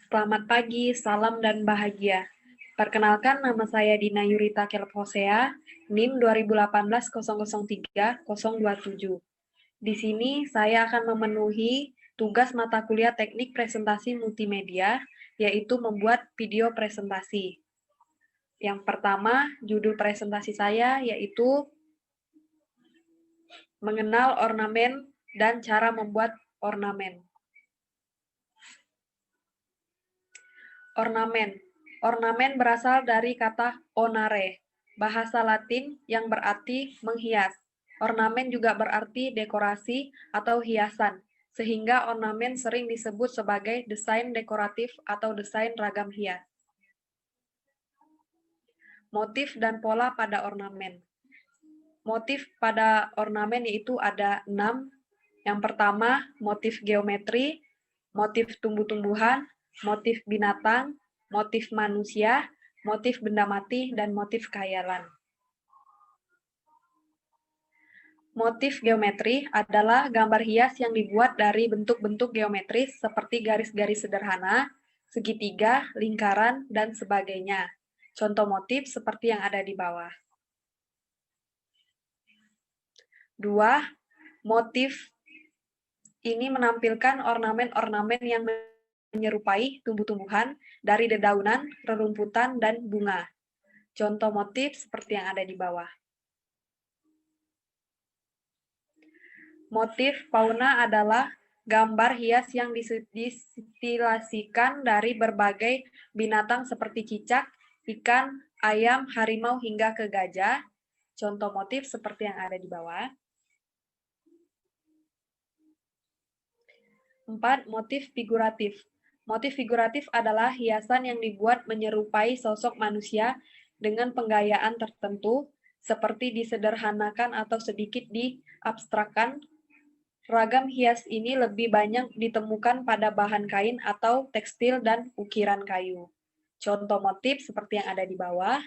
Selamat pagi, salam dan bahagia. Perkenalkan, nama saya Dina Yurita Kelphosea, NIM 2018-003-027. Di sini saya akan memenuhi tugas mata kuliah Teknik Presentasi Multimedia, yaitu membuat video presentasi. Yang pertama, judul presentasi saya yaitu mengenal ornamen dan cara membuat ornamen. Ornamen. Ornamen berasal dari kata onare, bahasa Latin yang berarti menghias. Ornamen juga berarti dekorasi atau hiasan, sehingga ornamen sering disebut sebagai desain dekoratif atau desain ragam hias. Motif dan pola pada ornamen. Motif pada ornamen yaitu ada 6. Yang pertama, motif geometri, motif tumbuh-tumbuhan, motif binatang, motif manusia, motif benda mati, dan motif khayalan. Motif geometri adalah gambar hias yang dibuat dari bentuk-bentuk geometris seperti garis-garis sederhana, segitiga, lingkaran, dan sebagainya. Contoh motif seperti yang ada di bawah. 2. Motif ini menampilkan ornamen-ornamen yang menyerupai tumbuh-tumbuhan dari dedaunan, rerumputan, dan bunga. Contoh motif seperti yang ada di bawah. Motif fauna adalah gambar hias yang distilasikan dari berbagai binatang seperti cicak, ikan, ayam, harimau, hingga ke gajah. Contoh motif seperti yang ada di bawah. 4. Motif figuratif. Motif figuratif adalah hiasan yang dibuat menyerupai sosok manusia dengan penggayaan tertentu, seperti disederhanakan atau sedikit diabstrakkan. Ragam hias ini lebih banyak ditemukan pada bahan kain atau tekstil dan ukiran kayu. Contoh motif seperti yang ada di bawah.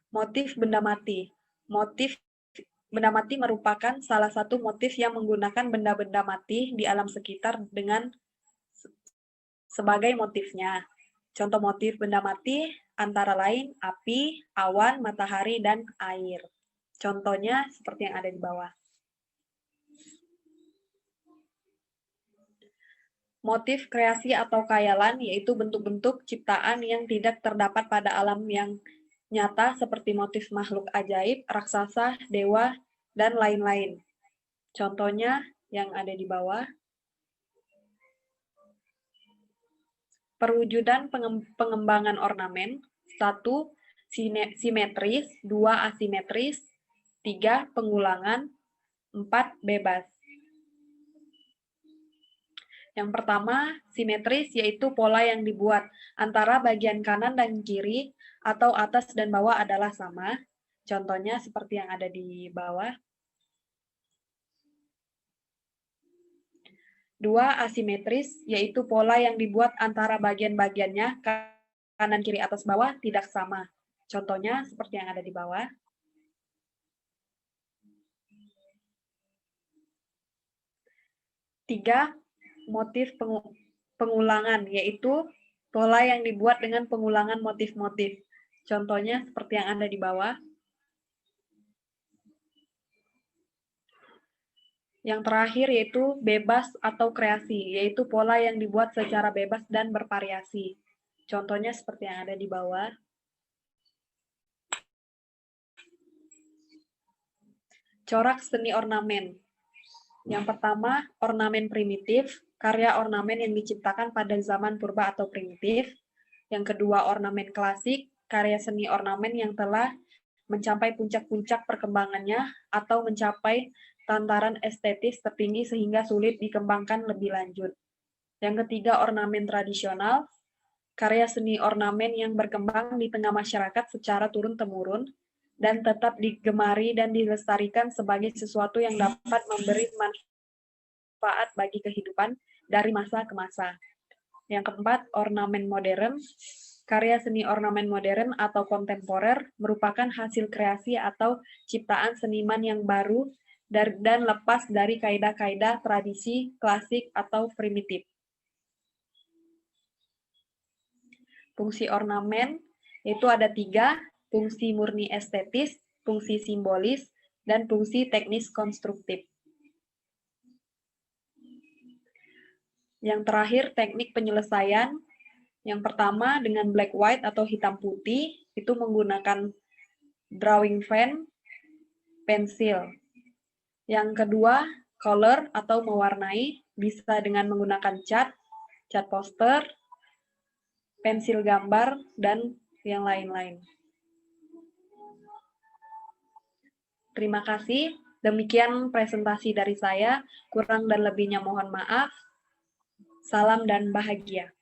Motif benda mati. Motif benda mati merupakan salah satu motif yang menggunakan benda-benda mati di alam sekitar dengan sebagai motifnya. Contoh motif benda mati antara lain api, awan, matahari, dan air. Contohnya seperti yang ada di bawah. Motif kreasi atau khayalan yaitu bentuk-bentuk ciptaan yang tidak terdapat pada alam yang nyata seperti motif makhluk ajaib, raksasa, dewa, dan lain-lain. Contohnya yang ada di bawah. Perwujudan pengembangan ornamen. 1. Simetris, 2. Asimetris, 3. Pengulangan, 4. Bebas. Yang pertama, simetris yaitu pola yang dibuat antara bagian kanan dan kiri atau atas dan bawah adalah sama. Contohnya seperti yang ada di bawah. 2. Asimetris yaitu pola yang dibuat antara bagian-bagiannya kanan, kiri, atas, bawah tidak sama. Contohnya seperti yang ada di bawah. 3. Motif pengulangan, yaitu pola yang dibuat dengan pengulangan motif-motif. Contohnya seperti yang ada di bawah. Yang terakhir yaitu bebas atau kreasi, yaitu pola yang dibuat secara bebas dan bervariasi. Contohnya seperti yang ada di bawah. Corak seni ornamen. Yang pertama, ornamen primitif, karya ornamen yang diciptakan pada zaman purba atau primitif. Yang kedua, ornamen klasik, karya seni ornamen yang telah mencapai puncak-puncak perkembangannya atau mencapai tataran estetis tertinggi sehingga sulit dikembangkan lebih lanjut. Yang ketiga, ornamen tradisional, karya seni ornamen yang berkembang di tengah masyarakat secara turun-temurun dan tetap digemari dan dilestarikan sebagai sesuatu yang dapat memberi manfaat bagi kehidupan dari masa ke masa. Yang keempat, ornamen modern. Karya seni ornamen modern atau kontemporer merupakan hasil kreasi atau ciptaan seniman yang baru dan lepas dari kaidah-kaidah tradisi, klasik, atau primitif. Fungsi ornamen yaitu ada 3, fungsi murni estetis, fungsi simbolis, dan fungsi teknis konstruktif. Yang terakhir, teknik penyelesaian. Yang pertama, dengan black white atau hitam putih, itu menggunakan drawing pen, pensil. Yang kedua, color atau mewarnai, bisa dengan menggunakan cat poster, pensil gambar, dan yang lain-lain. Terima kasih. Demikian presentasi dari saya. Kurang dan lebihnya mohon maaf. Salam dan bahagia.